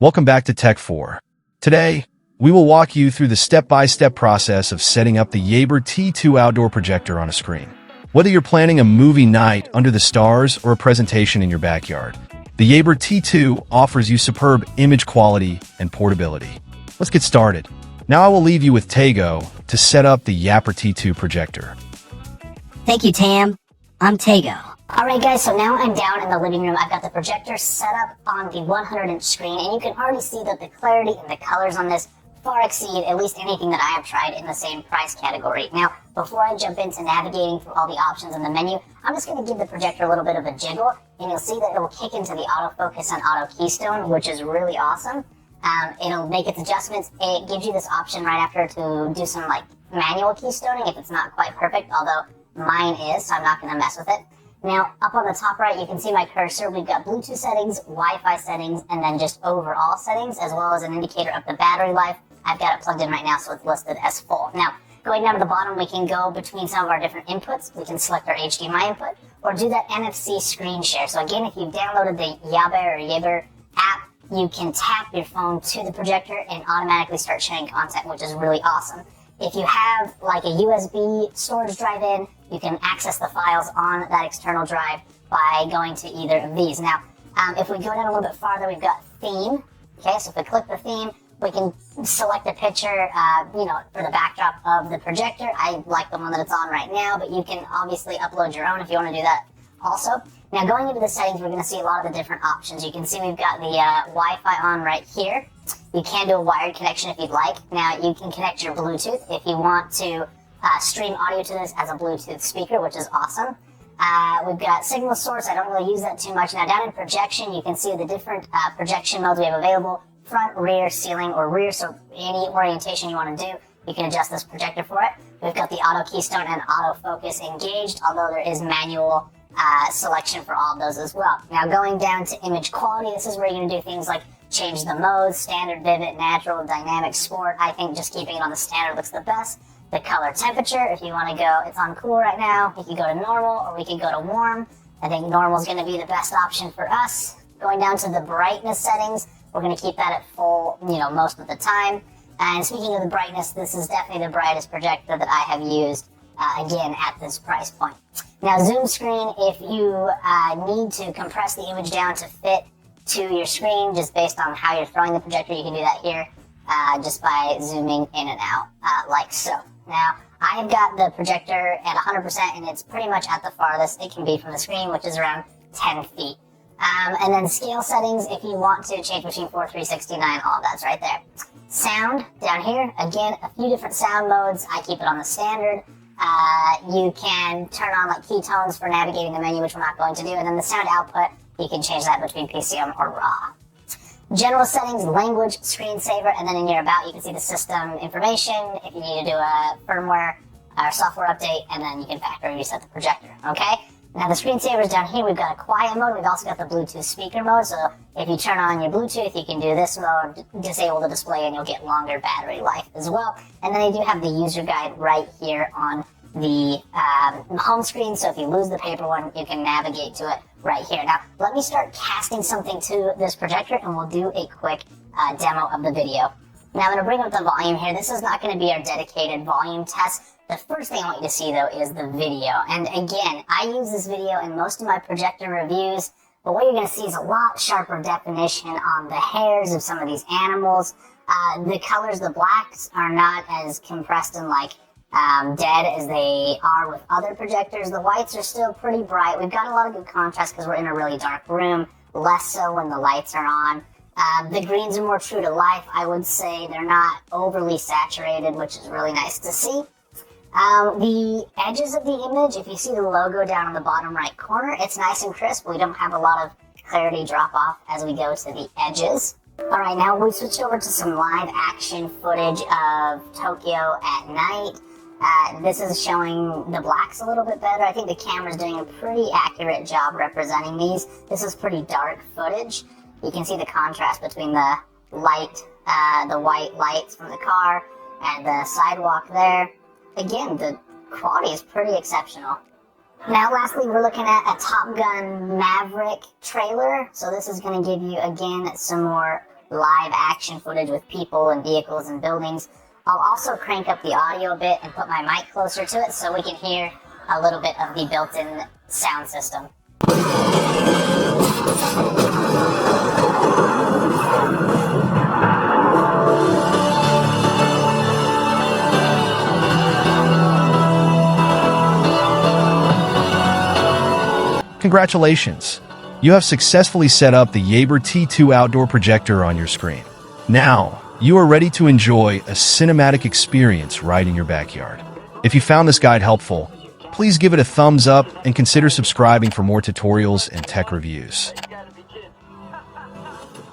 Welcome back to Tech 4. Today, we will walk you through the step-by-step process of setting up the Yaber T2 Outdoor Projector on a screen. Whether you're planning a movie night under the stars or a presentation in your backyard, the Yaber T2 offers you superb image quality and portability. Let's get started. Now I will leave you with Tago to set up the Yaber T2 projector. Thank you, Tam. I'm Tago. Alright guys, so now I'm down in the living room. I've got the projector set up on the 100-inch screen, and you can already see that the clarity and the colors on this far exceed at least anything that I have tried in the same price category. Now, before I jump into navigating through all the options in the menu, I'm just going to give the projector a little bit of a jiggle, and you'll see that it will kick into the autofocus and auto keystone, which is really awesome. It'll make its adjustments. It gives you this option right after to do some manual keystoning if it's not quite perfect, although mine is, so I'm not going to mess with it. Now, up on the top right, you can see my cursor. We've got Bluetooth settings, Wi-Fi settings, and then just overall settings, as well as an indicator of the battery life. I've got it plugged in right now, so it's listed as full. Now, going down to the bottom, we can go between some of our different inputs. We can select our HDMI input, or do that NFC screen share. So again, if you've downloaded the Yaber app, you can tap your phone to the projector and automatically start sharing content, which is really awesome. If you have like a USB storage drive in, you can access the files on that external drive by going to either of these. Now, if we go down a little bit farther, we've got theme. Okay, so if we click the theme, we can select a picture, for the backdrop of the projector. I like the one that it's on right now, but you can obviously upload your own if you want to do that also. Now, going into the settings, we're going to see a lot of the different options. You can see we've got the Wi-Fi on right here. You can do a wired connection if you'd like. Now, you can connect your Bluetooth if you want to stream audio to this as a Bluetooth speaker, which is awesome. We've got signal source. I don't really use that too much. Now, down in projection, you can see the different projection modes we have available. Front, rear, ceiling, or rear. So any orientation you want to do, you can adjust this projector for it. We've got the auto keystone and auto focus engaged, although there is manual selection for all of those as well. Now, going down to image quality, this is where you're going to do things like change the modes, standard, vivid, natural, dynamic, sport. I think just keeping it on the standard looks the best. The color temperature, if you want to go, it's on cool right now, we can go to normal or we can go to warm. I think normal is going to be the best option for us. Going down to the brightness settings, we're going to keep that at full, most of the time. And speaking of the brightness, this is definitely the brightest projector that I have used, again, at this price point. Now, zoom screen, if you need to compress the image down to fit to your screen, just based on how you're throwing the projector, you can do that here, just by zooming in and out, like so. Now, I have got the projector at 100%, and it's pretty much at the farthest it can be from the screen, which is around 10 feet. And then scale settings, if you want to change between 4, 3, 69, all that's right there. Sound, down here, again, a few different sound modes. I keep it on the standard. You can turn on key tones for navigating the menu, which we're not going to do. And then the sound output, you can change that between PCM or RAW. General settings, language, screensaver, and then in your about, you can see the system information, if you need to do a firmware or software update, and then you can factory reset the projector, okay? Now the screensavers down here, we've got a quiet mode, we've also got the Bluetooth speaker mode, so if you turn on your Bluetooth, you can do this mode, disable the display, and you'll get longer battery life as well. And then they do have the user guide right here on the home screen, so if you lose the paper one, you can navigate to it right here. Now, let me start casting something to this projector, and we'll do a quick demo of the video. Now, I'm going to bring up the volume here. This is not going to be our dedicated volume test. The first thing I want you to see, though, is the video. And again, I use this video in most of my projector reviews, but what you're going to see is a lot sharper definition on the hairs of some of these animals. The colors, the blacks, are not as compressed and dead as they are with other projectors. The whites are still pretty bright. We've got a lot of good contrast because we're in a really dark room, less so when the lights are on. The greens are more true to life, I would say. They're not overly saturated, which is really nice to see. The edges of the image, if you see the logo down in the bottom right corner, it's nice and crisp. We don't have a lot of clarity drop off as we go to the edges. Alright, now we switch over to some live action footage of Tokyo at night. This is showing the blacks a little bit better. I think the camera's doing a pretty accurate job representing these. This is pretty dark footage. You can see the contrast between the white lights from the car and the sidewalk there. Again, the quality is pretty exceptional. Now, lastly, we're looking at a Top Gun Maverick trailer. So this is going to give you, again, some more live action footage with people and vehicles and buildings. I'll also crank up the audio a bit and put my mic closer to it so we can hear a little bit of the built-in sound system. Congratulations! You have successfully set up the Yaber T2 Outdoor Projector on your screen. Now, you are ready to enjoy a cinematic experience right in your backyard. If you found this guide helpful, please give it a thumbs up and consider subscribing for more tutorials and tech reviews.